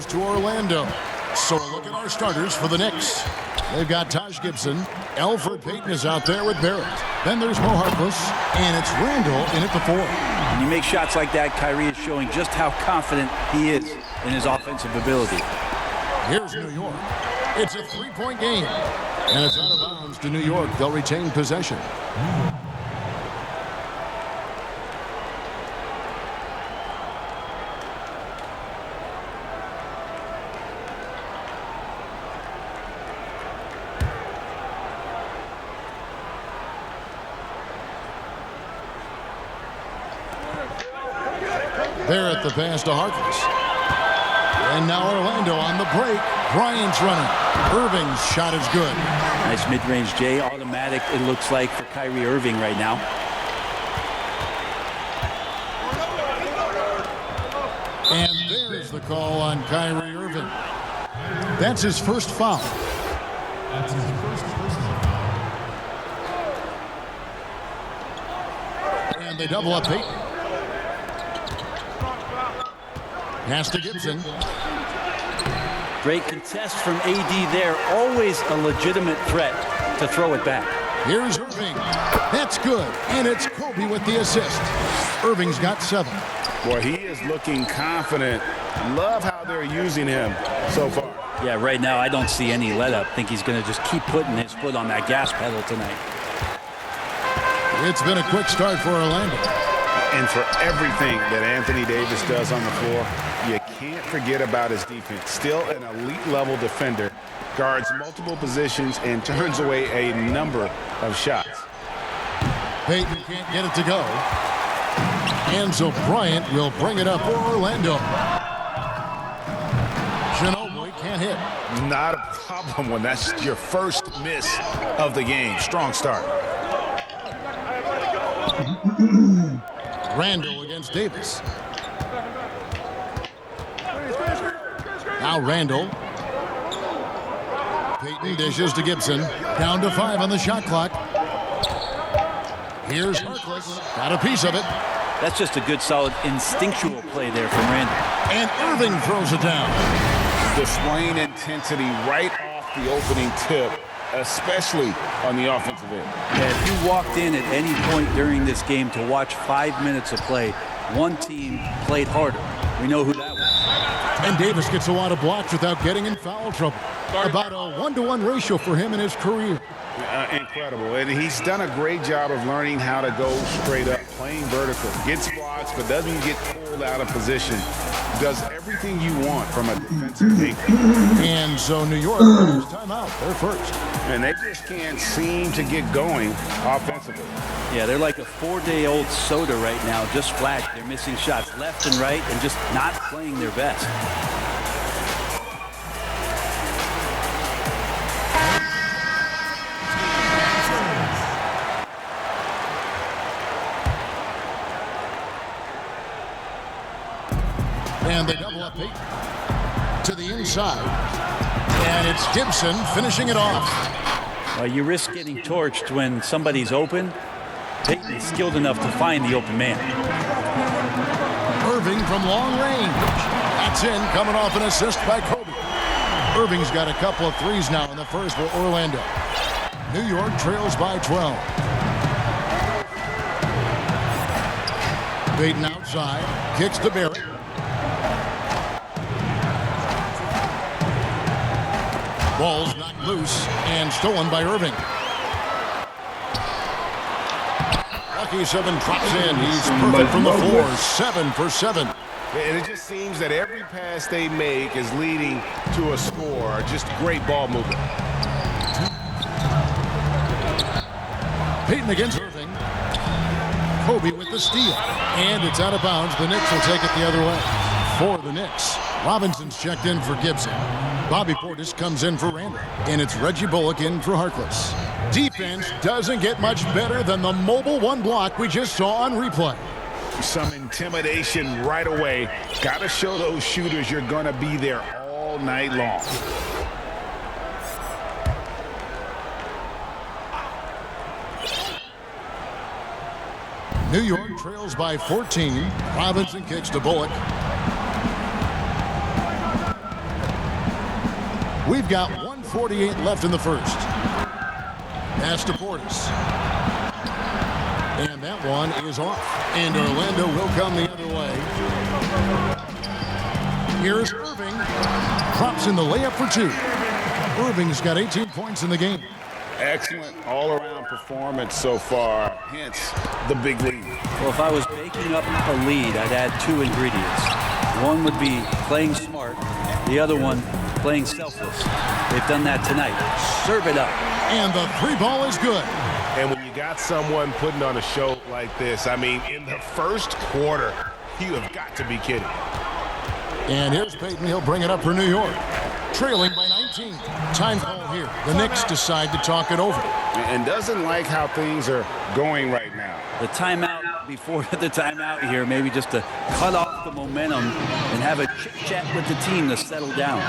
goes to Orlando. So a look at our starters for the Knicks. They've got Taj Gibson. Elfrid Payton is out there with Barrett. Then there's Mo Harkless, and it's Randall in at the 4. When you make shots like that, Kyrie is showing just how confident he is in his offensive ability. Here's New York. It's a 3-point game, and it's out of bounds to New York. They'll retain possession. There at the pass to Harkless. And now Orlando on the break. Bryant's running. Irving's shot is good. Nice mid-range J. Automatic, it looks like, for Kyrie Irving right now. And there's the call on Kyrie Irving. That's his first foul. And they double up Payton. Pass to Gibson. Great contest from AD there. Always a legitimate threat to throw it back. Here's Irving. That's good. And it's Kobe with the assist. Irving's got 7. Boy, he is looking confident. Love how they're using him so far. Yeah, right now I don't see any let up. Think he's going to just keep putting his foot on that gas pedal tonight. It's been a quick start for Orlando. And for everything that Anthony Davis does on the floor, you can't forget about his defense. Still an elite level defender, guards multiple positions and turns away a number of shots. Payton can't get it to go. And so Bryant will bring it up for Orlando. Ginobili can't hit. Not a problem when that's your first miss of the game. Strong start. Randall against Davis. Now Randall. Payton dishes to Gibson. Down to 5 on the shot clock. Here's Harkless. Got a piece of it. That's just a good, solid, instinctual play there from Randall. And Irving throws it down. Displaying intensity right off the opening tip, especially on the offensive end. Yeah, if you walked in at any point during this game to watch 5 minutes of play, one team played harder. We know who that was. And Davis gets a lot of blocks without getting in foul trouble. About a 1-to-1 ratio for him in his career. Incredible. And he's done a great job of learning how to go straight up, playing vertical. Gets blocks, but doesn't get pulled out of position. Does everything you want from a defensive thinker. And so New York goes timeout. They're first. And they just can't seem to get going offensively. Yeah, they're like a 4-day-old soda right now, just flat. They're missing shots left and right and just not playing their best. And they double up Payton to the inside. And it's Gibson finishing it off. Well, you risk getting torched when somebody's open. Payton is skilled enough to find the open man. Irving from long range. That's in, coming off an assist by Kobe. Irving's got a couple of threes now in the first for Orlando. New York trails by 12. Payton outside, kicks to Barrett. Ball's knocked loose and stolen by Irving. Lucky 7 drops in. He's perfect from the floor. 7 for 7. And it just seems that every pass they make is leading to a score. Just great ball movement. Payton against Irving. Kobe with the steal. And it's out of bounds. The Knicks will take it the other way. For the Knicks, Robinson's checked in for Gibson. Bobby Portis comes in for Randall. And it's Reggie Bullock in for Harkless. Defense doesn't get much better than the mobile 1 block we just saw on replay. Some intimidation right away. Got to show those shooters you're going to be there all night long. New York trails by 14. Robinson kicks to Bullock. We've got 1:48 left in the first. Pass to Portis. And that one is off. And Orlando will come the other way. Here's Irving. Drops in the layup for 2. Irving's got 18 points in the game. Excellent all-around performance so far, hence the big lead. Well, if I was baking up a lead, I'd add 2 ingredients. One would be playing smart. The other one, playing selfless. They've done that tonight. Serve it up. And the 3 ball is good. And when you got someone putting on a show like this, I mean, in the first quarter, you have got to be kidding. And here's Payton. He'll bring it up for New York. Trailing by 19. Time call here. The Knicks decide to talk it over. And doesn't like how things are going right now. The timeout before the timeout here, maybe just to cut off the momentum and have a chit-chat with the team to settle down.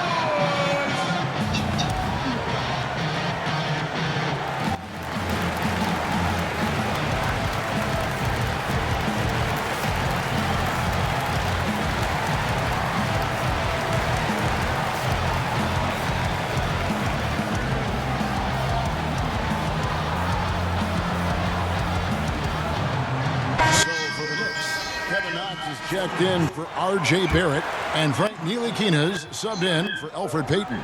Checked in for R.J. Barrett, and Frank Ntilikina's subbed in for Elfrid Payton.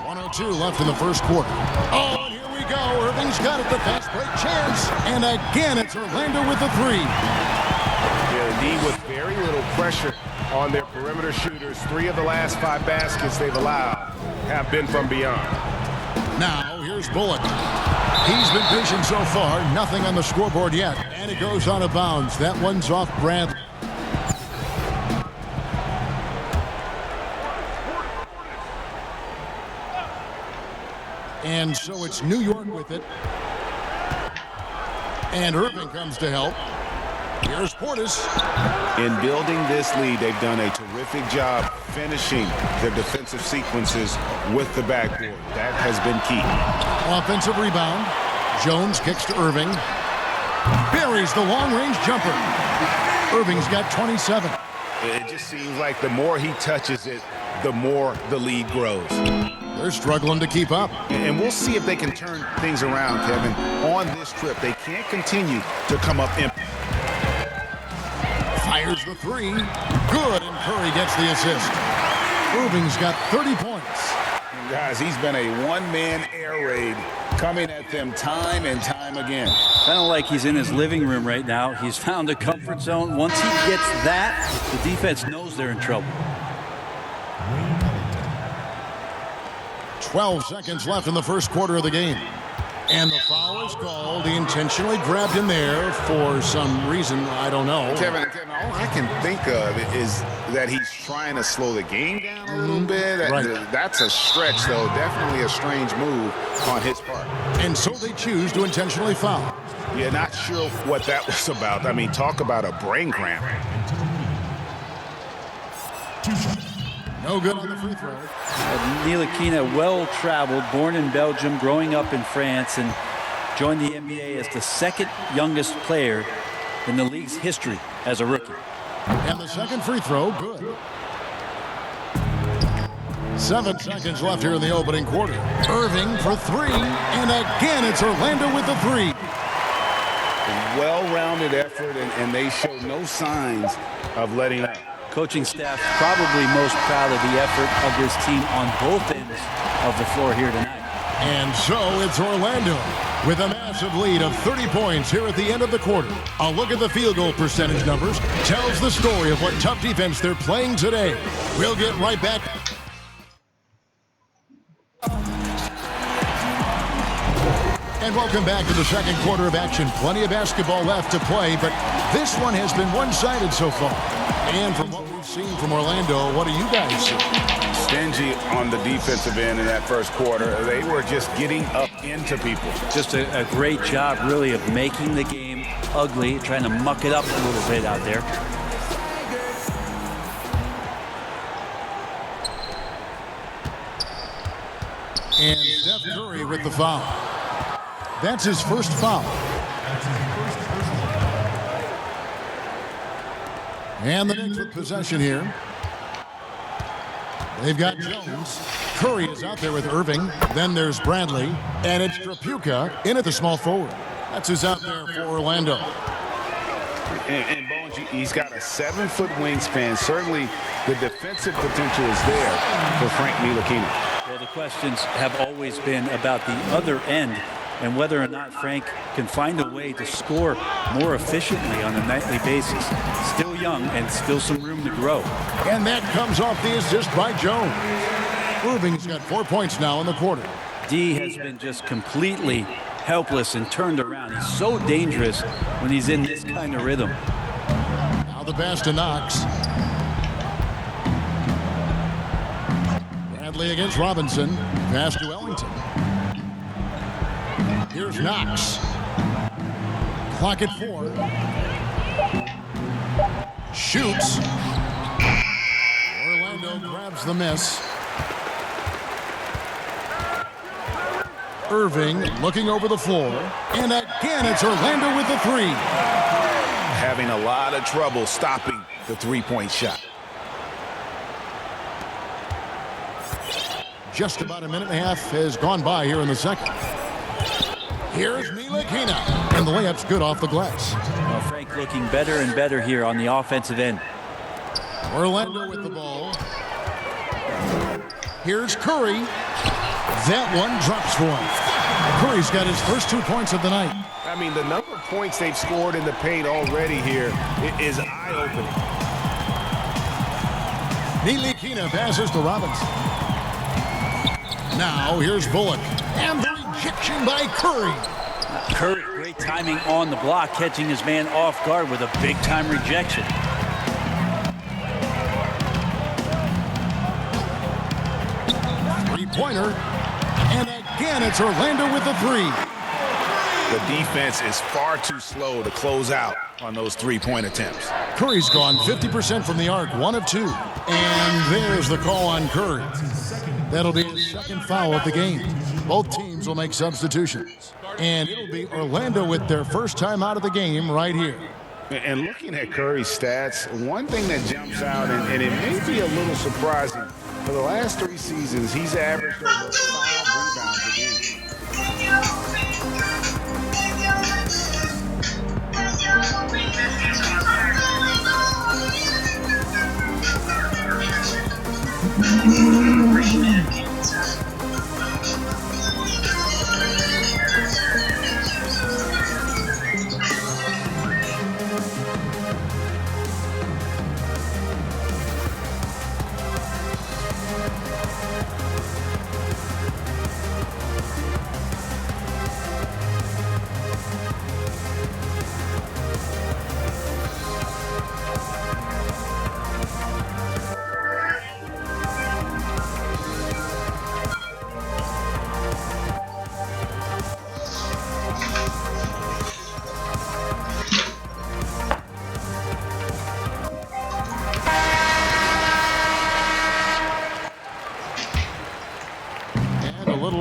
1:02 left in the first quarter. Oh, and here we go. Irving's got it, the fast break chance. And again, it's Orlando with the 3. Yeah, the D with very little pressure on their perimeter shooters. 3 of the last 5 baskets they've allowed have been from beyond. Now, here's Bullock. He's been patient so far. Nothing on the scoreboard yet. And it goes out of bounds. That one's off Bradley. And so it's New York with it. And Irving comes to help. Here's Portis. In building this lead, they've done a terrific job finishing their defensive sequences with the backboard. That has been key. Offensive rebound. Jones kicks to Irving. Buries the long-range jumper. Irving's got 27. It just seems like the more he touches it, the more the lead grows. They're struggling to keep up. And we'll see if they can turn things around, Kevin. On this trip, they can't continue to come up empty. Fires the 3. Good, and Curry gets the assist. Irving's got 30 points. Guys, he's been a one-man air raid coming at them time and time again. Kind of like he's in his living room right now. He's found a comfort zone. Once he gets that, the defense knows they're in trouble. 12 seconds left in the first quarter of the game. And the foul is called. He intentionally grabbed him there for some reason. I don't know. Kevin, all I can think of is that he's trying to slow the game down a little bit. Right. That's a stretch, though. Definitely a strange move on his part. And so they choose to intentionally foul. Yeah, not sure what that was about. I mean, talk about a brain cramp. No good on the free throw. Ntilikina, well-traveled, born in Belgium, growing up in France, and joined the NBA as the 2nd youngest player in the league's history as a rookie. And the second free throw, good. 7 seconds left here in the opening quarter. Irving for 3, and again it's Orlando with the 3. Well-rounded effort, and they show no signs of letting up. Coaching staff probably most proud of the effort of this team on both ends of the floor here tonight. And so it's Orlando with a massive lead of 30 points here at the end of the quarter. A look at the field goal percentage numbers tells the story of what tough defense they're playing today. We'll get right back. And welcome back to the second quarter of action. Plenty of basketball left to play, but this one has been one-sided so far. And from what we've seen from Orlando, what do you guys see? Stingy on the defensive end in that first quarter. They were just getting up into people. Just a great job, really, of making the game ugly, trying to muck it up a little bit out there. And Steph Curry with the foul. That's his first foul. And the Knicks with possession here. They've got Jones. Curry is out there with Irving. Then there's Bradley. And it's Trapuka in at the small forward. That's who's out there for Orlando. And Bones, he's got a 7-foot wingspan. Certainly the defensive potential is there for Frank Ntilikina. Well, the questions have always been about the other end and whether or not Frank can find a way to score more efficiently on a nightly basis. Still young and still some room to grow. And that comes off the assist by Jones. Irving's got 4 points now in the quarter. D has been just completely helpless and turned around. He's so dangerous when he's in this kind of rhythm. Now the pass to Knox. Bradley against Robinson. Pass to Ellington. Here's Knox. Clock at 4. Shoots. Orlando grabs the miss. Irving looking over the floor. And again, it's Orlando with the 3. Having a lot of trouble stopping the three-point shot. Just about a minute and a half has gone by here in the second. Here's Ntilikina, and the layup's good off the glass. Well, Frank looking better and better here on the offensive end. Orlando with the ball. Here's Curry. That one drops for him. Curry's got his first 2 points of the night. I mean, the number of points they've scored in the paint already here is eye-opening. Ntilikina passes to Robinson. Now here's Bullock. And the rejection by Curry. Curry, great timing on the block, catching his man off guard with a big-time rejection. Three-pointer. And again, it's Orlando with the 3. The defense is far too slow to close out on those three-point attempts. Curry's gone 50% from the arc, 1 of 2. And there's the call on Curry. That'll be his second foul of the game. Both teams will make substitutions. And it'll be Orlando with their first time out of the game right here. And looking at Curry's stats, one thing that jumps out, and it may be a little surprising, for the last 3 seasons, he's averaged over 5 rebounds a game.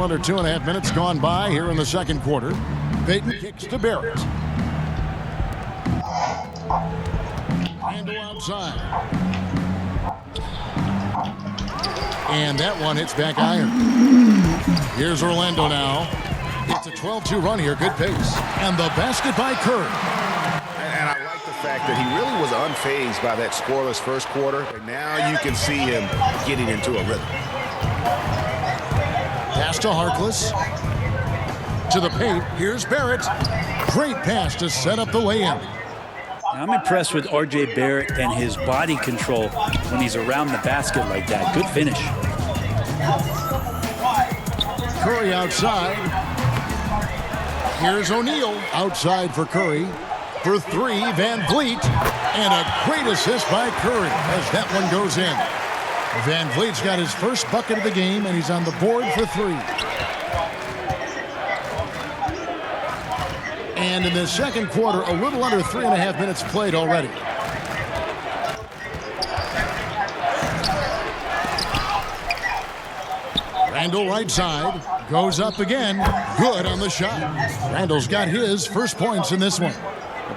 Under 2.5 minutes gone by here in the second quarter. Payton kicks to Barrett. Randall outside. And that one hits back iron. Here's Orlando now. It's a 12-2 run here. Good pace. And the basket by Curry. And I like the fact that he really was unfazed by that scoreless first quarter. And now you can see him getting into a rhythm. Pass to Harkless. To the paint. Here's Barrett. Great pass to set up the lay-in. I'm impressed with R.J. Barrett and his body control when he's around the basket like that. Good finish. Curry outside. Here's O'Neal outside for Curry. For 3, VanVLEET. And a great assist by Curry as that one goes in. VanVLEET's got his first bucket of the game, and he's on the board for 3. And in the second quarter, a little under 3.5 minutes played already. Randall right side, goes up again, good on the shot. Randall's got his first points in this one.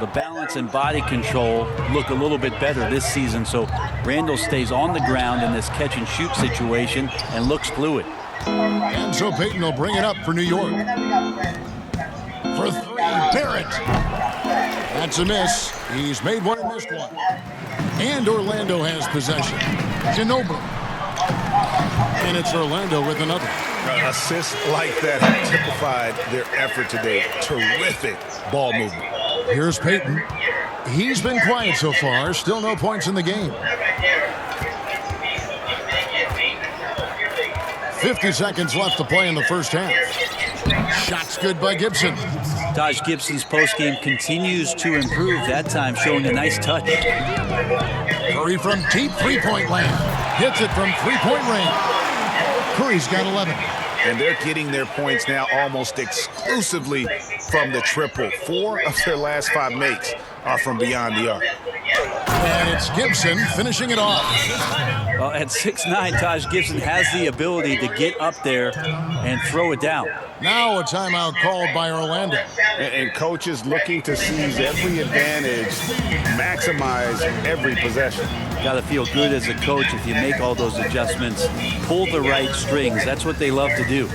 The balance and body control look a little bit better this season, so Randall stays on the ground in this catch-and-shoot situation and looks fluid. And so Payton will bring it up for New York. For three, Barrett. That's a miss. He's made one and missed one. And Orlando has possession. Ginobili. And it's Orlando with another. Assists like that have typified their effort today. Terrific ball movement. Here's Payton. He's been quiet so far. Still no points in the game. 50 seconds left to play in the first half. Shots good by Gibson. Taj Gibson's postgame continues to improve, that time showing a nice touch. Curry from deep three-point land. Hits it from three-point range. Curry's got 11. And they're getting their points now almost exclusively from the triple. 4 of their last 5 makes are from beyond the arc. And it's Gibson finishing it off. Well, at 6'9", Taj Gibson has the ability to get up there and throw it down. Now a timeout called by Orlando. And coaches looking to seize every advantage, maximize every possession. Got to feel good as a coach if you make all those adjustments, pull the right strings. That's what they love to do.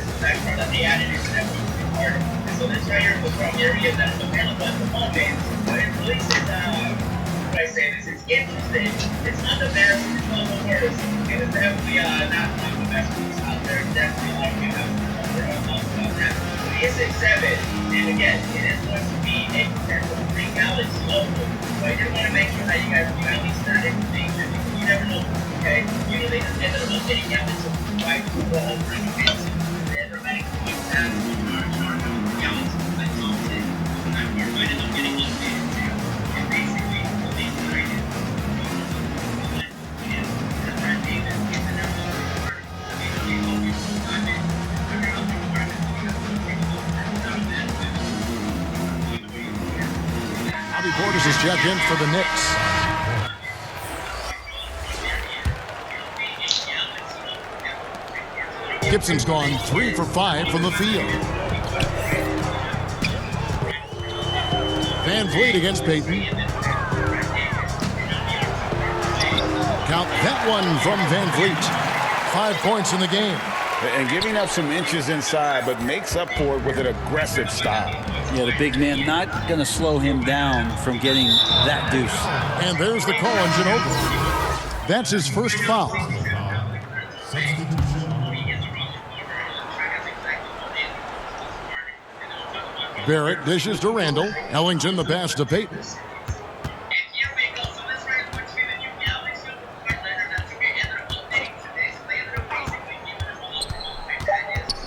I say this, it's interesting. It's not the best, it's not the worst. It is definitely not the best piece out there. Definitely like you have about that. But it's 6-7, and again, it is going to be a potential re-balance local. But you're going to make sure that you guys at least that information. You never know, okay? Usually the end of the month, getting balance of right to the whole ring of it. And everybody can use that to charge balance. Like Tom said, we're going to end up getting updated too. And basically, Bobby Portis is checked in for the Knicks. Gibson's gone 3 for 5 from the field. VanVLEET against Payton. Count that one from VanVLEET. 5 points in the game. And giving up some inches inside, but makes up for it with an aggressive style. Yeah, the big man not going to slow him down from getting that deuce. And there's the call on Ginobili. That's his first foul. Barrett dishes to Randall. Ellington the pass to Payton.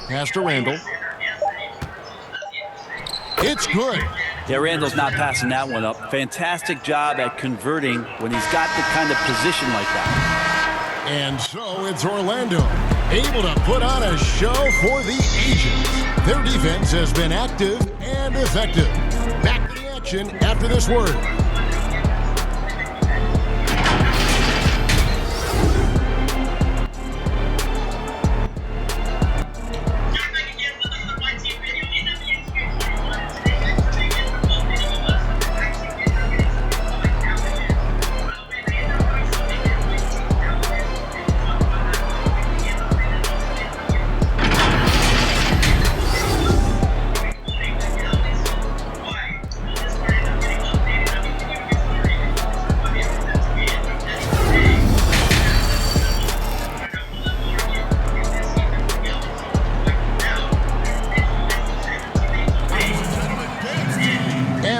Pass to Randall. It's good. Yeah, Randall's not passing that one up. Fantastic job at converting when he's got the kind of position like that. And so it's Orlando, able to put on a show for the ages. Their defense has been active and effective. Back to the action after this word.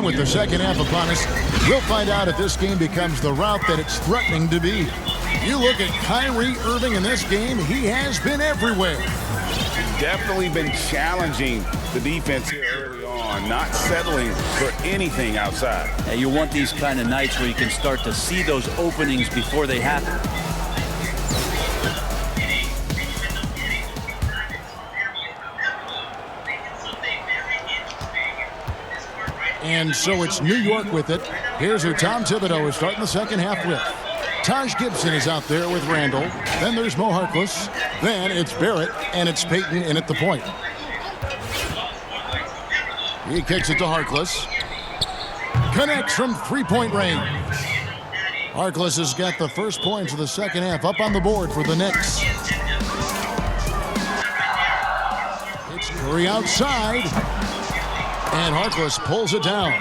With the second half upon us, we'll find out if this game becomes the route that it's threatening to be. You look at Kyrie Irving in this game, he has been everywhere. Definitely been challenging the defense here early on, not settling for anything outside. Yeah, you want these kind of nights where you can start to see those openings before they happen. And so it's New York with it. Here's who Tom Thibodeau is starting the second half with. Taj Gibson is out there with Randall. Then there's Mo Harkless. Then it's Barrett, and it's Payton in at the point. He kicks it to Harkless. connects from three-point range. Harkless has got the first points of the second half up on the board for the Knicks. It's Curry outside, and Harkless pulls it down.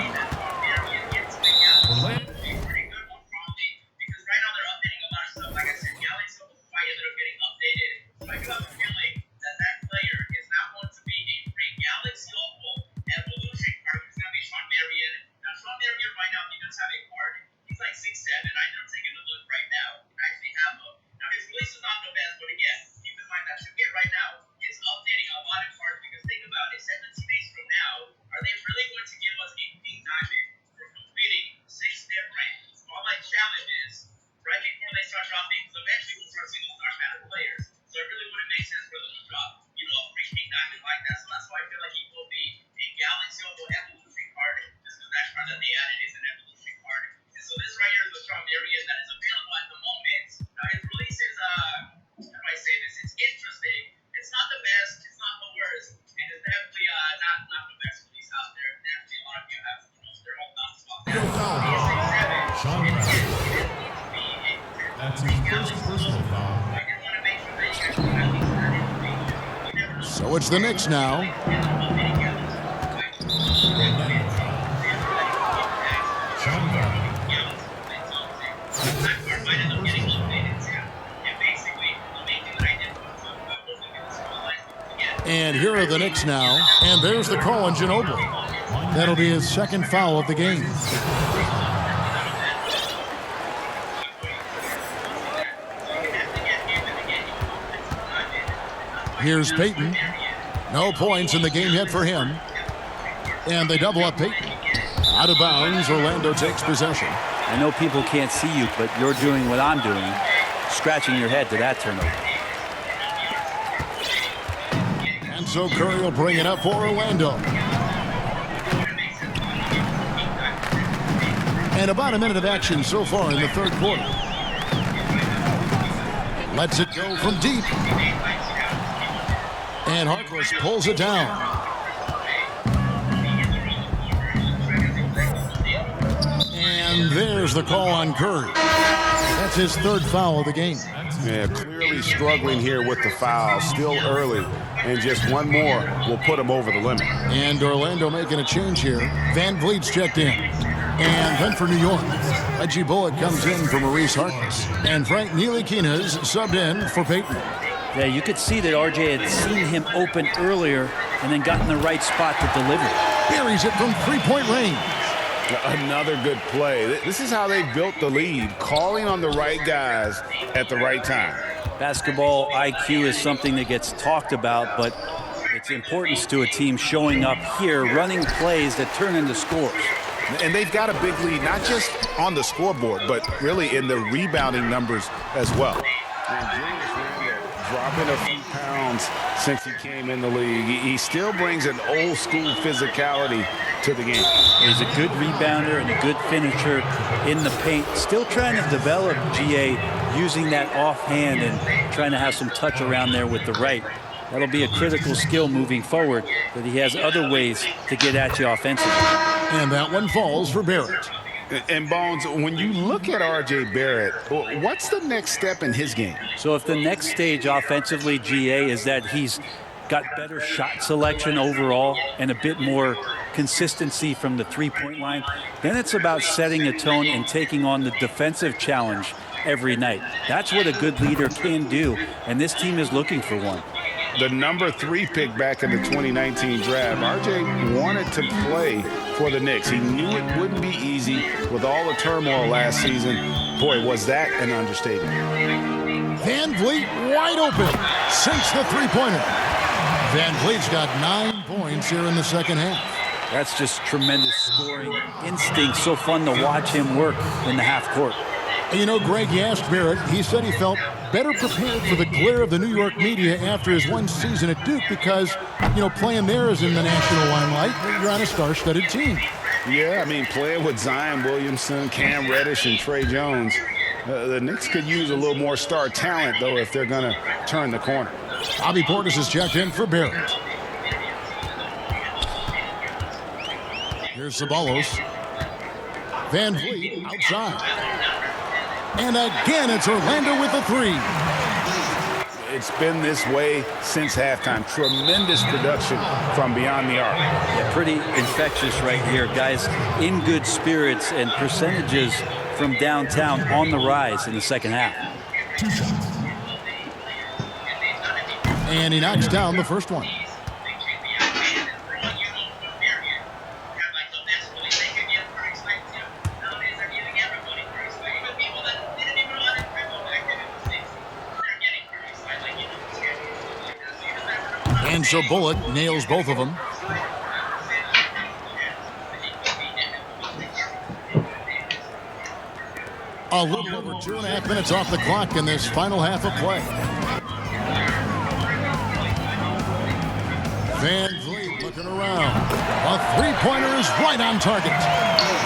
So it's the Knicks now. And here are the Knicks now. And there's the call on Ginobili. That'll be his second foul of the game. Here's Payton. No points in the game yet for him. And they double up Payton. Out of bounds, Orlando takes possession. I know people can't see you, but you're doing what I'm doing, scratching your head to that turnover. And so Curry will bring it up for Orlando. And about a minute of action so far in the third quarter. Lets it go from deep. And Harkless pulls it down. And there's the call on Curry. That's his third foul of the game. Yeah, clearly struggling here with the foul. Still early. And just one more will put him over the limit. And Orlando making a change here. VanVLEET's checked in. And then for New York, Reggie Bullock comes in for Maurice Harkless. And Frank Ntilikina's subbed in for Payton. Yeah, you could see that RJ had seen him open earlier and then got in the right spot to deliver. Buries it from three-point range. Another good play. This is how they built the lead, calling on the right guys at the right time. Basketball IQ is something that gets talked about, but its importance to a team showing up here, running plays that turn into scores. And they've got a big lead, not just on the scoreboard, but really in the rebounding numbers as well. Dropping a few pounds since he came in the league. He still brings an old school physicality to the game. He's a good rebounder and a good finisher in the paint. Still trying to develop GA using that offhand and trying to have some touch around there with the right. That'll be a critical skill moving forward, that he has other ways to get at you offensively. And that one falls for Barrett. And Bones, when you look at RJ Barrett, what's the next step in his game? So if the next stage offensively, GA, is that he's got better shot selection overall and a bit more consistency from the three-point line, then it's about setting a tone and taking on the defensive challenge every night. That's what a good leader can do, and this team is looking for one. The number 3 pick back in the 2019 draft, RJ wanted to play for the Knicks. He knew it wouldn't be easy with all the turmoil last season. Boy, was that an understatement. VanVLEET wide open, sinks the three-pointer. VanVLEET's got 9 points here in the second half. That's just tremendous scoring instinct. So fun to watch him work in the half court. And you know, Greg, you asked Barrett, he said he felt better prepared for the glare of the New York media after his one season at Duke because, you know, playing there is in the national limelight. You're on a star-studded team. Yeah, I mean, playing with Zion Williamson, Cam Reddish, and Trey Jones, the Knicks could use a little more star talent, though, if they're going to turn the corner. Bobby Portis is checked in for Barrett. Here's Ceballos. VanVLEET outside. And again, it's Orlando with the three. It's been this way since halftime. Tremendous production from beyond the arc. Yeah, pretty infectious right here. Guys in good spirits, and percentages from downtown on the rise in the second half. And he knocks down the first one. And so Bullock nails both of them. A little over 2.5 minutes off the clock in this final half of play. VanVLEET looking around. A three-pointer is right on target.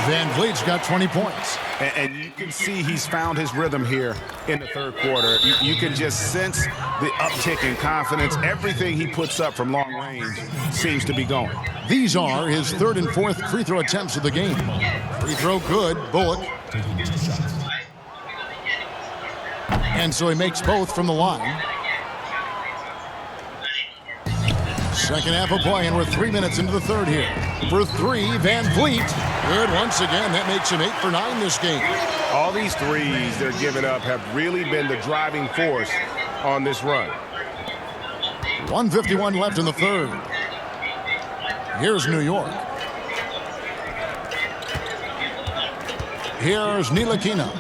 VanVLEET's got 20 points. And you can see he's found his rhythm here in the third quarter. You can just sense the uptick in confidence. Everything he puts up from long range seems to be going. These are his third and fourth free throw attempts of the game. Free throw good, Bullock. And so he makes both from the line. Second half of play, and we're 3 minutes into the third here. For three, VanVLEET. Good once again. That makes him 8 for 9 this game. All these threes they're giving up have really been the driving force on this run. 1:51 left in the third. Here's New York. Here's Ntilikina.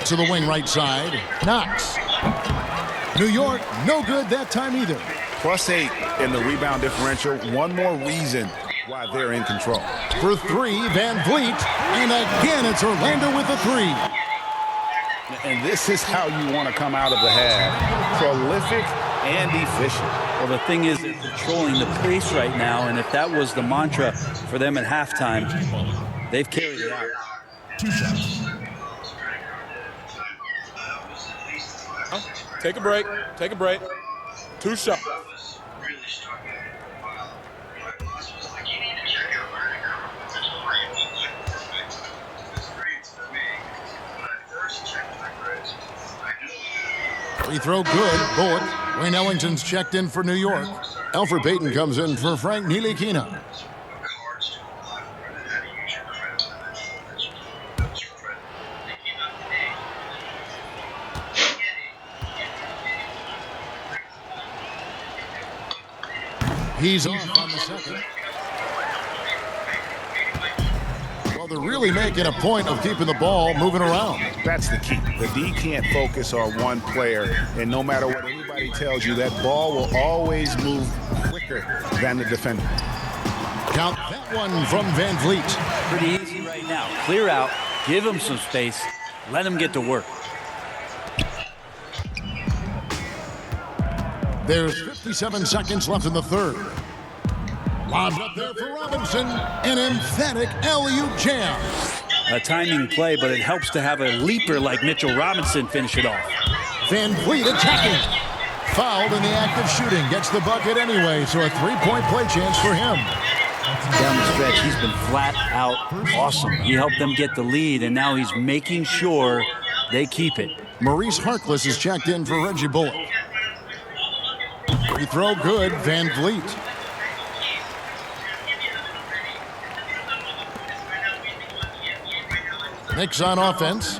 To the wing right side. Knox. New York, no good that time either. +8 in the rebound differential. One more reason why they're in control. For three, VanVLEET. And again, it's Orlando with the three. And this is how you want to come out of the half. Prolific and efficient. Well, the thing is, they're controlling the pace right now, and if that was the mantra for them at halftime, they've carried it out. 2 shots. Take a break. Take a break. 2 shots. Free throw good, Bullock. Wayne Ellington's checked in for New York. Elfrid Payton comes in for Frank Ntilikina. He's off on the second. Well, they're really making a point of keeping the ball moving around. That's the key. The D can't focus on one player, and no matter what anybody tells you, that ball will always move quicker than the defender. Count that one from VanVLEET. Pretty easy right now. Clear out, give him some space, let him get to work. There's 57 seconds left in the third. Lobbed up there for Robinson. An emphatic alley-oop jam. A timing play, but it helps to have a leaper like Mitchell Robinson finish it off. VanVLEET attacking. Fouled in the act of shooting. Gets the bucket anyway, so a three-point play chance for him. Down the stretch, he's been flat out awesome. He helped them get the lead, and now he's making sure they keep it. Maurice Harkless is checked in for Reggie Bullock. Free throw good, VanVLEET. Knicks on offense.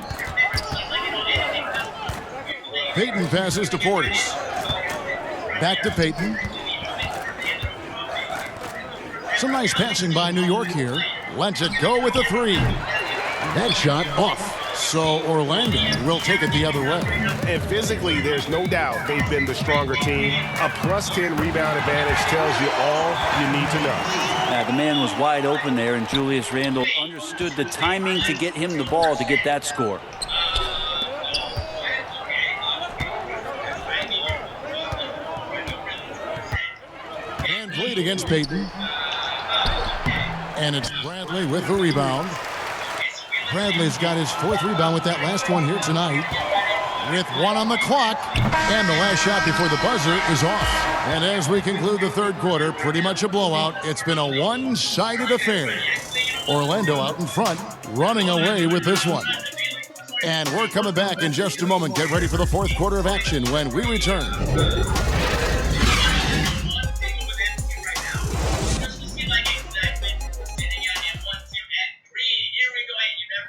Payton passes to Portis. Back to Payton. Some nice passing by New York here. Lets it go with a three. That shot off. So Orlando will take it the other way. And physically, there's no doubt they've been the stronger team. A +10 rebound advantage tells you all you need to know. The man was wide open there, and Julius Randle understood the timing to get him the ball to get that score. VanVLEET against Payton. And it's Bradley with the rebound. Bradley's got his fourth rebound with that last one here tonight. With one on the clock. And the last shot before the buzzer is off. And as we conclude the third quarter, pretty much a blowout. It's been a one-sided affair. Orlando out in front, running away with this one. And we're coming back in just a moment. Get ready for the fourth quarter of action when we return.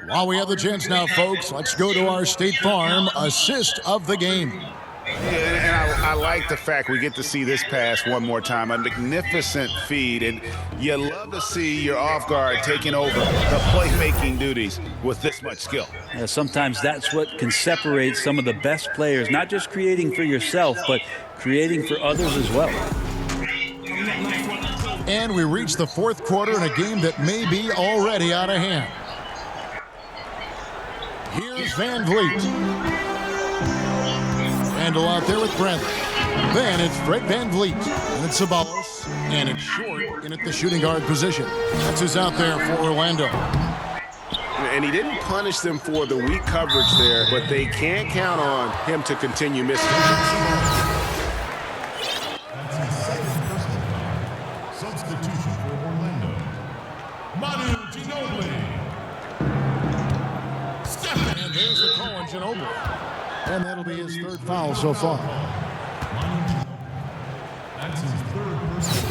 While we have the chance now, folks, let's go to our State Farm assist of the game. And I like the fact we get to see this pass one more time. A magnificent feed, and you love to see your off guard taking over the playmaking duties with this much skill. Yeah, sometimes that's what can separate some of the best players, not just creating for yourself, but creating for others as well. And we reach the fourth quarter in a game that may be already out of hand. Here's VanVLEET. Randall out there with Bradley. Then it's Fred VanVLEET. And it's Sabalos. And it's Short in at the shooting guard position. That's who's out there for Orlando. And he didn't punish them for the weak coverage there, but they can't count on him to continue missing. Substitution for Orlando. Manu Ginobili. And there's the call on Ginobili. And that'll be his third foul so far. That's his third personal.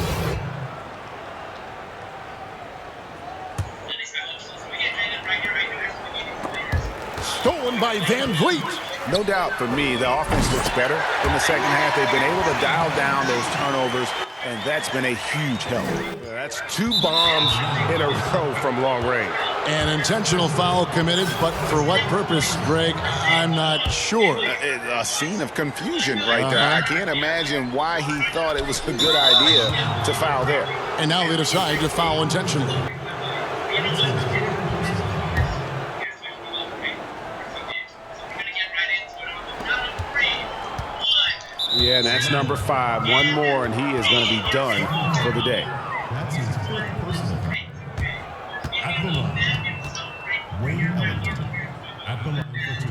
Stolen by VanVLEET. No doubt for me, the offense looks better in the second half. They've been able to dial down those turnovers, and that's been a huge help. That's 2 bombs in a row from long range. An intentional foul committed, but for what purpose, Greg? I'm not sure. A scene of confusion right there. I can't imagine why he thought it was a good idea to foul there. And now they decide to foul intentionally. Yeah, and that's number 5. One more, and he is going to be done for the day. That's his fifth personal. At the line, Wayne Ellington. At the line for 2.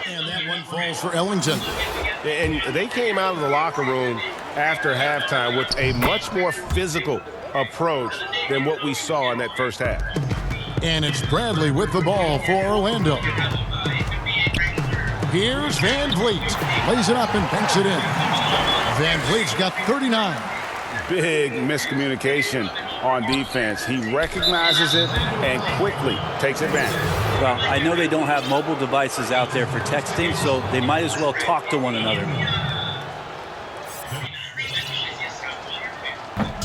And that one falls for Ellington. And they came out of the locker room after halftime with a much more physical approach than what we saw in that first half. And it's Bradley with the ball for Orlando. Here's VanVLEET. Lays it up and banks it in. VanVLEET's got 39. Big miscommunication on defense. He recognizes it and quickly takes advantage. Well, I know they don't have mobile devices out there for texting, so they might as well talk to one another.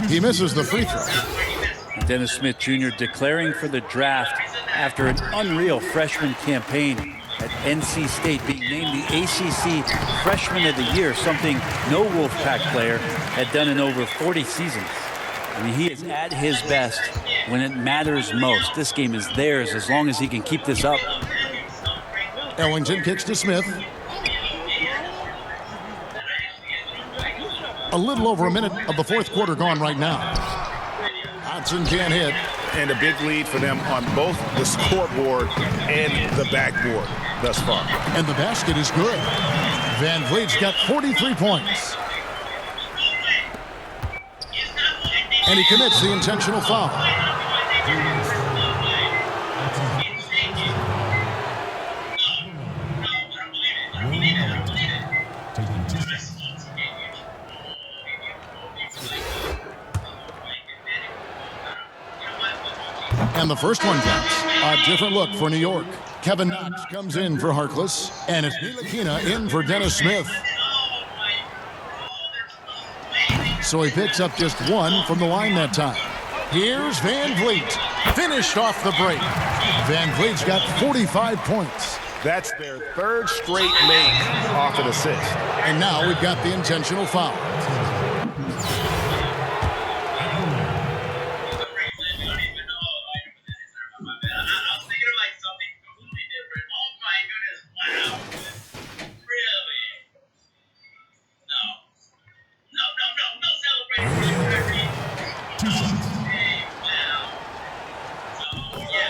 He misses the free throw. Dennis Smith Jr. declaring for the draft after an unreal freshman campaign at NC State, being named the ACC Freshman of the Year, something no Wolfpack player had done in over 40 seasons. I mean, he is at his best when it matters most. This game is theirs as long as he can keep this up. Ellington kicks to Smith. A little over a minute of the fourth quarter gone right now. Hodson can't hit. And a big lead for them on both the scoreboard and the backboard thus far. And the basket is good. VanVLEET's got 43 points. And he commits the intentional foul. And the first one counts. A different look for New York. Kevin Knox comes in for Harkless. And it's Ntilikina in for Dennis Smith. So he picks up just 1 from the line that time. Here's VanVLEET. Finished off the break. VanVLEET's got 45 points. That's their 3rd straight make off an assist. And now we've got the intentional foul.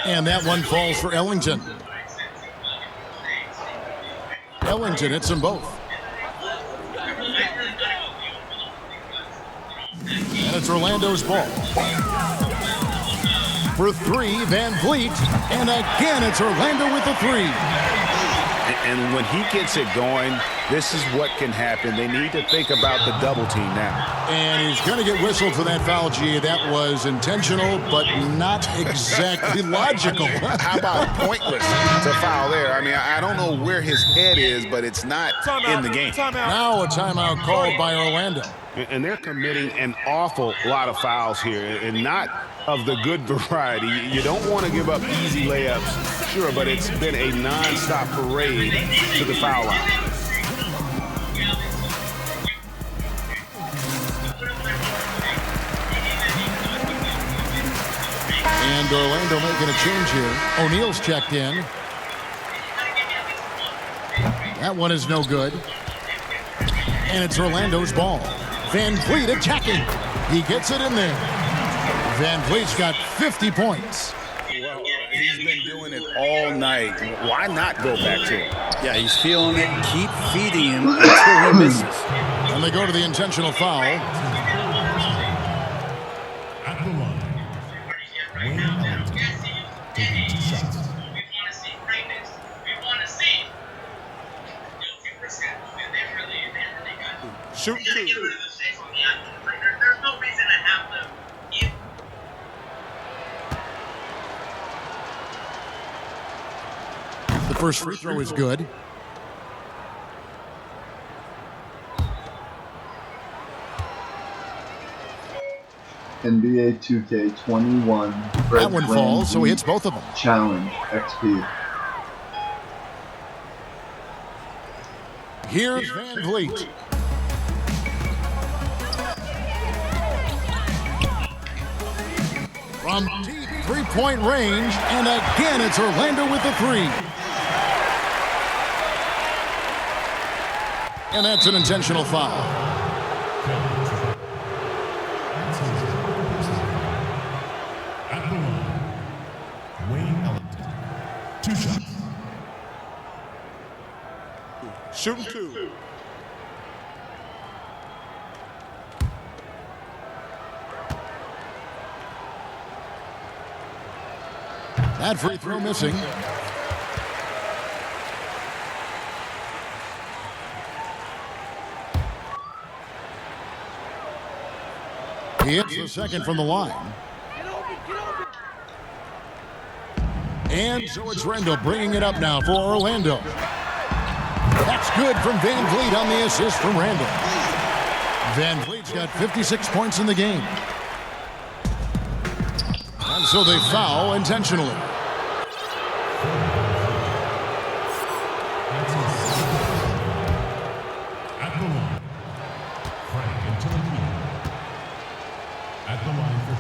And that one falls for Ellington. Ellington hits them both. And it's Orlando's ball. For three, VanVLEET. And again, it's Orlando with the three. And when he gets it going, this is what can happen. They need to think about the double team now. And he's going to get whistled for that foul, G. That was intentional, but not exactly logical. How about pointless to foul there? I mean, I don't know where his head is, but it's not in the game. Now a timeout called by Orlando. And they're committing an awful lot of fouls here, and not of the good variety. You don't want to give up easy layups, sure, but it's been a nonstop parade to the foul line. And Orlando making a change here. O'Neal's checked in. That one is no good. And it's Orlando's ball. VanVLEET attacking. He gets it in there. VanVLEET's got 50 points. Well, he's been doing it all night. Why not go back to him? Yeah, he's feeling it. Keep feeding him until he misses. And they go to the intentional foul. At the line, Wayne Ellington taking 2 shots. We want to see greatness. We want to see. They got Shoot Get rid two. of the stakes on the end. Like, there's no reason to have them. The first free throw is good. NBA2K21. That one falls, so he hits both of them. Challenge XP. Here's VanVLEET. From deep three-point range, and again it's Orlando with the three. And that's an intentional foul. At the line, Wayne Ellington, 2 shots. Shooting two. That free throw missing. He hits the second from the line. And so it's Rendell bringing it up now for Orlando. That's good from VanVLEET on the assist from Randall. VanVLEET's got 56 points in the game. And so they foul intentionally. At the line, Frank into the lead. At the line for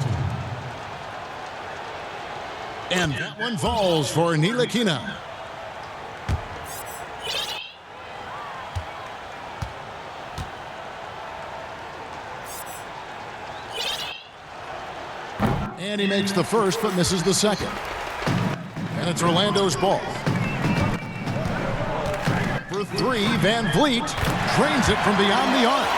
2. And that one falls for Ntilikina. And he makes the first, but misses the second. And it's Orlando's ball. For three, VanVLEET drains it from beyond the arc.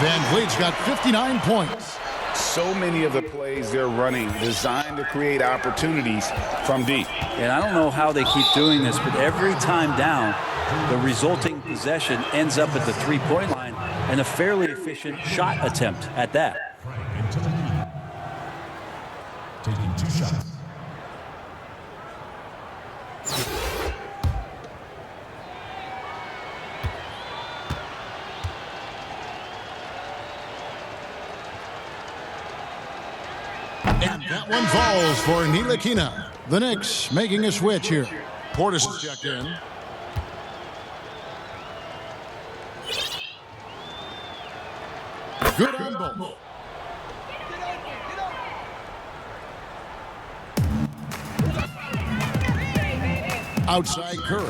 VanVLEET's got 59 points. So many of the plays they're running designed to create opportunities from deep. And I don't know how they keep doing this, but every time down, the resulting possession ends up at the three-point line and a fairly efficient shot attempt at that. Frank into the lead. Taking 2 shots. And that one falls for Ntilikina. The Knicks making a switch here. Portis is checked in. Good on both. Outside Curry.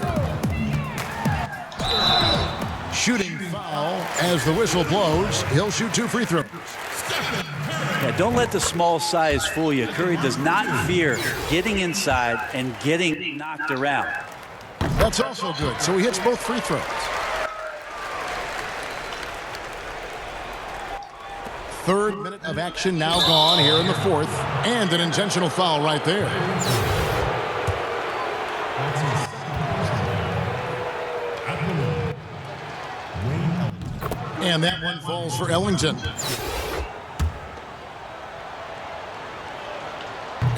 Shooting foul as the whistle blows. He'll shoot 2 free throws. Yeah, don't let the small size fool you. Curry does not fear getting inside and getting knocked around. That's also good. So he hits both free throws. Third minute of action now gone here in the fourth. And an intentional foul right there. And that one falls for Ellington.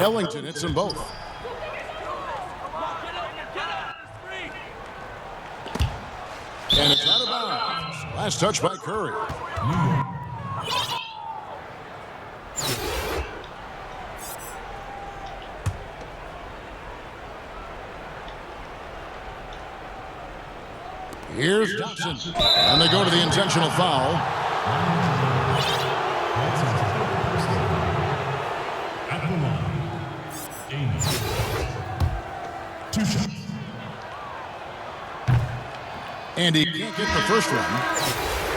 Ellington hits them both. And it's out of bounds. Last touch by Curry. Here's Johnson. And they go to the intentional foul. At the line, Amos. 2 shots. And he can't get the first one.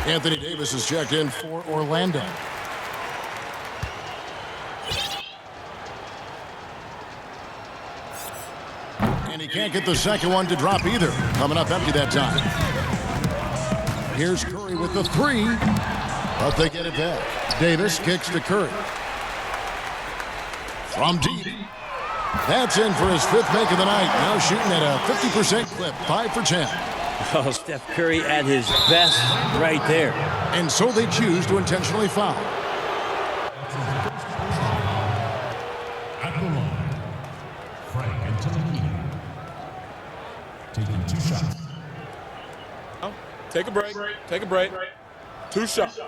Anthony Davis is checked in for Orlando. And he can't get the second one to drop either. Coming up empty that time. Here's Curry with the three. But they get it back. Davis kicks to Curry. From deep. That's in for his fifth make of the night. Now shooting at a 50% clip. 5 for 10. Oh, Steph Curry at his best right there. And so they choose to intentionally foul. At the line, Frank and Myteam. Taking 2 shots. Take a break. Take a break. 2 shots.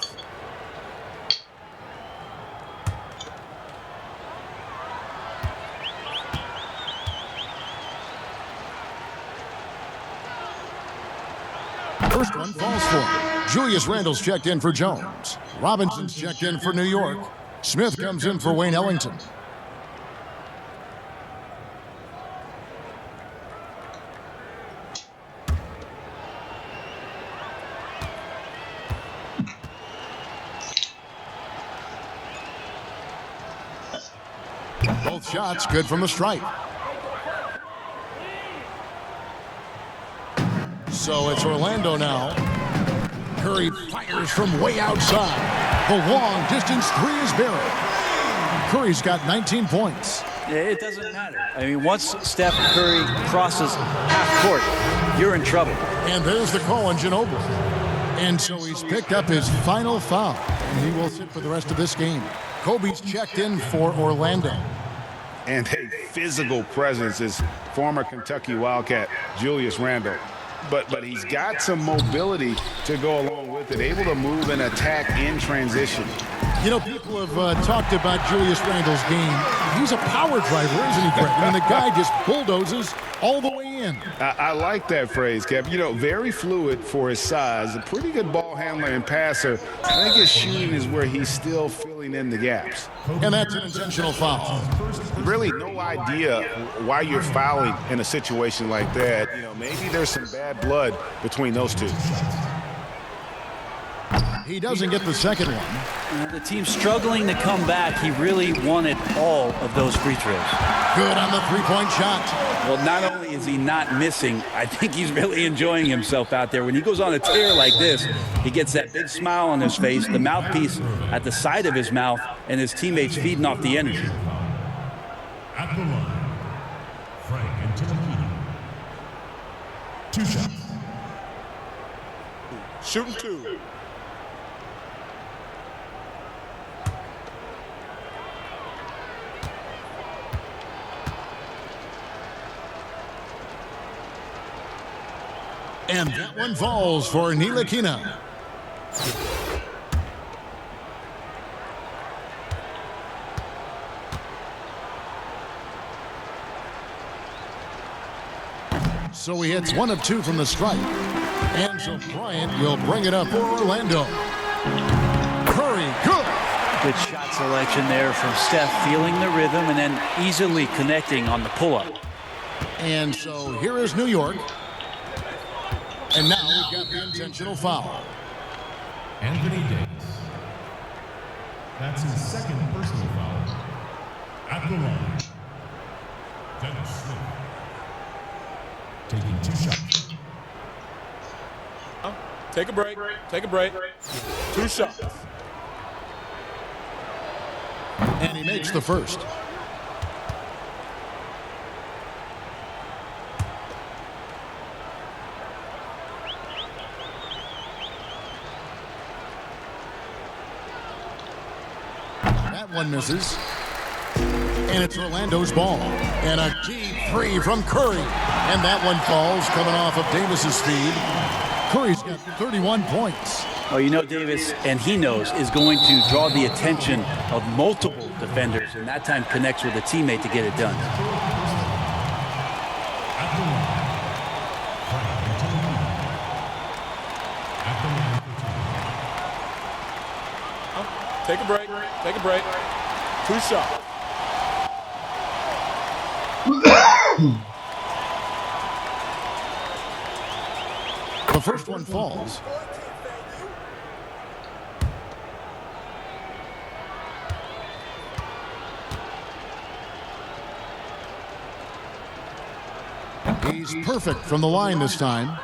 First one falls for him. Julius Randle's checked in for Jones. Robinson's checked in for New York. Smith comes in for Wayne Ellington. Both shots good from the stripe. So it's Orlando now. Curry fires from way outside. The long distance three is buried. Curry's got 19 points. It doesn't matter. I mean, once Steph Curry crosses half court, you're in trouble. And there's the call on Ginobili. And so he's picked up his final foul. And he will sit for the rest of this game. Kobe's checked in for Orlando. And a physical presence is former Kentucky Wildcat Julius Randle. But he's got some mobility to go along with it, able to move and attack in transition. You know, people have talked about Julius Randle's game. He's a power driver, isn't he, Greg? I mean, the guy just bulldozes all the way in. I like that phrase, Kev. You know, very fluid for his size, a pretty good ball handler and passer. I think his shooting is where he's still filling in the gaps. And that's an intentional foul. Really no idea why you're fouling in a situation like that. You know, maybe there's some bad blood between those two. He doesn't get the second one. The team's struggling to come back. He really wanted all of those free throws. Good on the three-point shot. Well, not only is he not missing, I think he's really enjoying himself out there. When he goes on a tear like this, he gets that big smile on his face, the mouthpiece at the side of his mouth, and his teammates feeding off the energy. At the line, Frank and Myteam. 2 shots. Shooting 2. And that one falls for Ntilikina. So he hits 1 of 2 from the stripe. And so Bryant will bring it up for Orlando. Curry, good. Good shot selection there from Steph, feeling the rhythm and then easily connecting on the pull-up. And so here is New York. And now we've got the intentional foul. Anthony Davis. That's his second personal foul. At the line, Dennis Smith. taking 2 shots. Take a break. Take a break. 2 shots. And he makes the first. That one misses. And it's Orlando's ball. And a deep three from Curry. And that one falls, coming off of Davis's feed. Curry's got 31 points. Oh, you know, Davis, and he knows, is going to draw the attention of multiple defenders, and that time connects with a teammate to get it done. At the line. At the line. Take a break. Take a break. 2 shots. The first one falls. He's perfect from the line this time.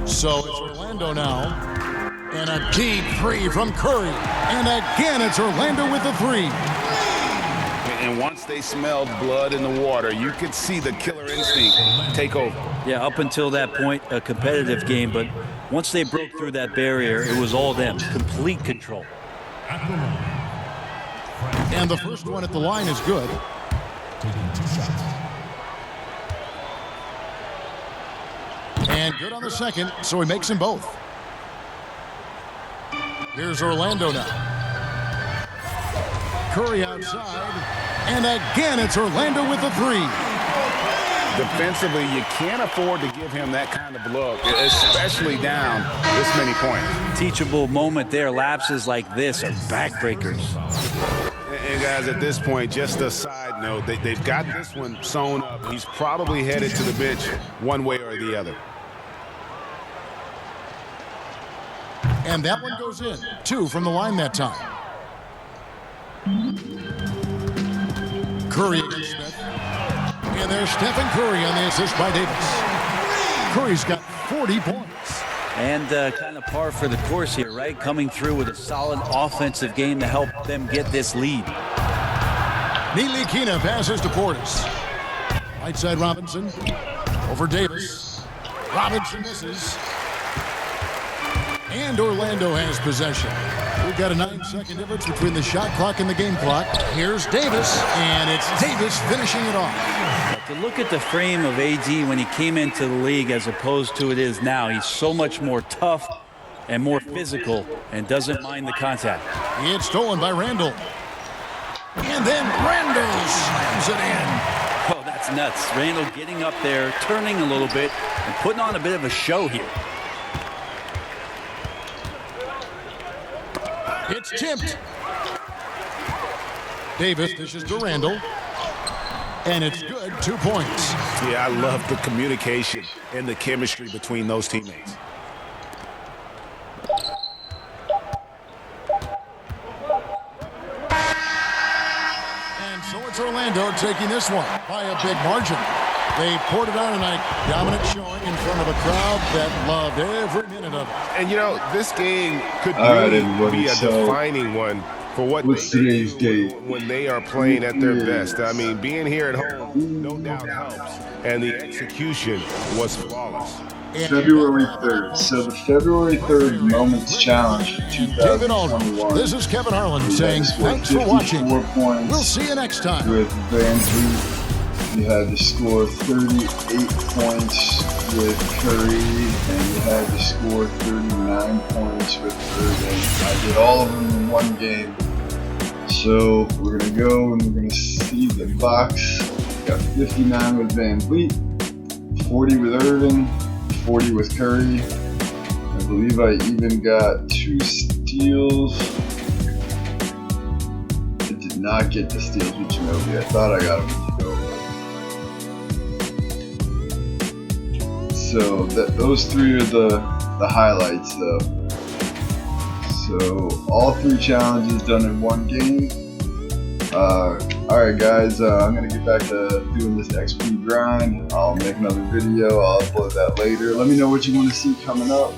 So it's Orlando now. And a deep three from Curry. And again, it's Orlando with the three. And once they smelled blood in the water, you could see the killer instinct take over. Yeah, up until that point, a competitive game, but once they broke through that barrier, it was all them. Complete control. At the line. And the first one at the line is good. Taking 2 shots. And good on the second, so he makes them both. Here's Orlando now. Curry outside. And again, it's Orlando with the three. Defensively, you can't afford to give him that kind of look, especially down this many points. Teachable moment there. Lapses like this are backbreakers. And guys, at this point, just a side note, they've got this one sewn up. He's probably headed to the bench one way or the other. And that one goes in. 2 from the line that time. Curry against Smith. And there's Stephen Curry on the assist by Davis. Curry's got 40 points. And kind of par for the course here, right? Coming through with a solid offensive game to help them get this lead. Nilikina passes to Portis. Right side Robinson. Over Davis. Robinson misses. And Orlando has possession. We've got a 9-second difference between the shot clock and the game clock. Here's Davis, and it's Davis finishing it off. To look at the frame of AD when he came into the league as opposed to it is now, he's so much more tough and more physical and doesn't mind the contact. It's stolen by Randall. And then Randall slams it in. Oh, that's nuts. Randall getting up there, turning a little bit, and putting on a bit of a show here. It's tipped. Davis dishes to Randall. And it's good, 2 points. Yeah, I love the communication and the chemistry between those teammates. And so it's Orlando taking this one by a big margin. They poured it on tonight. Dominant showing in front of a crowd that loved every minute of it. And, you know, this game could everybody, be a defining one for what what's they today's do date? when they are playing at their best. I mean, being here at home, no doubt helps. And the execution was flawless. February 3rd. So the February 3rd Moments Challenge for David Aldridge, 2021. this is Kevin Harlan We saying had to score thanks for watching. 54 points We'll see you next time. with VanVLEET. You had to score 38 points with Curry, and you had to score 39 points with Irving. I did all of them in one game. So we're going to go and we're going to see the box. Got 59 with VanVLEET, 40 with Irving, 40 with Curry. I believe I even got 2 steals. I did not get the steals with Ginobili. I thought I got them with Ginobili. So those 3 are the highlights though. So all 3 challenges done in one game. Alright guys, I'm gonna get back to doing this XP grind. I'll make another video, I'll upload that later. Let me know what you want to see coming up.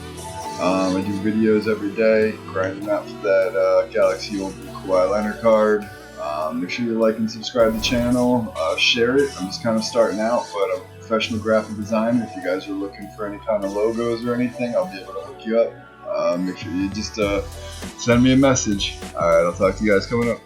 I do videos every day, grinding out for that Galaxy Old Kawhi Leonard card. Make sure you like and subscribe to the channel, share it. I'm just kind of starting out, but I'm a professional graphic designer. If you guys are looking for any kind of logos or anything, I'll be able to hook you up. Make sure you just send me a message. Alright, I'll talk to you guys coming up.